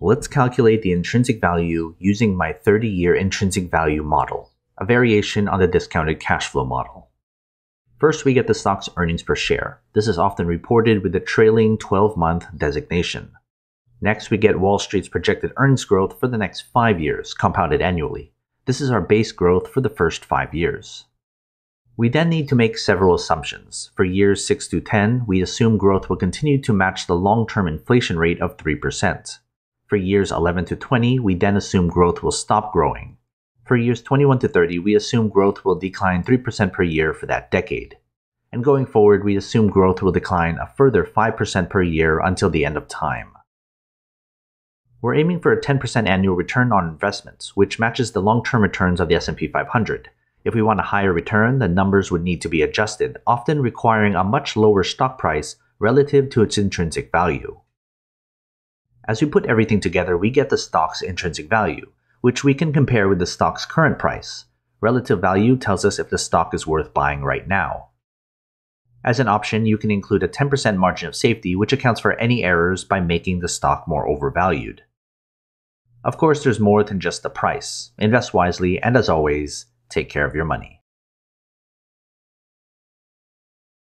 Let's calculate the intrinsic value using my 30-year intrinsic value model, a variation on the discounted cash flow model. First, we get the stock's earnings per share. This is often reported with the trailing 12-month designation. Next, we get Wall Street's projected earnings growth for the next 5 years, compounded annually. This is our base growth for the first 5 years. We then need to make several assumptions. For years 6 to 10, we assume growth will continue to match the long-term inflation rate of 3%. For years 11 to 20, we then assume growth will stop growing. For years 21 to 30, we assume growth will decline 3% per year for that decade. And going forward, we assume growth will decline a further 5% per year until the end of time. We're aiming for a 10% annual return on investments, which matches the long-term returns of the S&P 500. If we want a higher return, the numbers would need to be adjusted, often requiring a much lower stock price relative to its intrinsic value. As we put everything together, we get the stock's intrinsic value, which we can compare with the stock's current price. Relative value tells us if the stock is worth buying right now. As an option, you can include a 10% margin of safety, which accounts for any errors by making the stock more overvalued. Of course, there's more than just the price. Invest wisely, and as always, take care of your money.